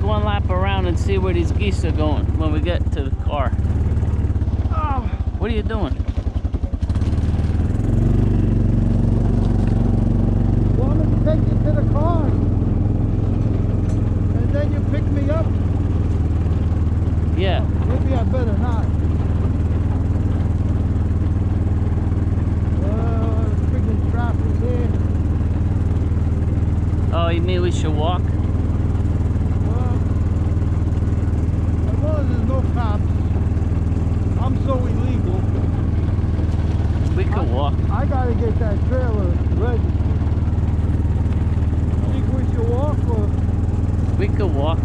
one lap around and see where these geese are going when we get to the car. Oh, what are you doing? Want me to take you to the car? And then you pick me up? Yeah. Maybe I better not. Freaking traffic here. Oh, you mean we should walk? Well, as long as there's no cops, I'm so illegal. We could walk. I gotta get that trailer registered. Think we should walk or? We could walk.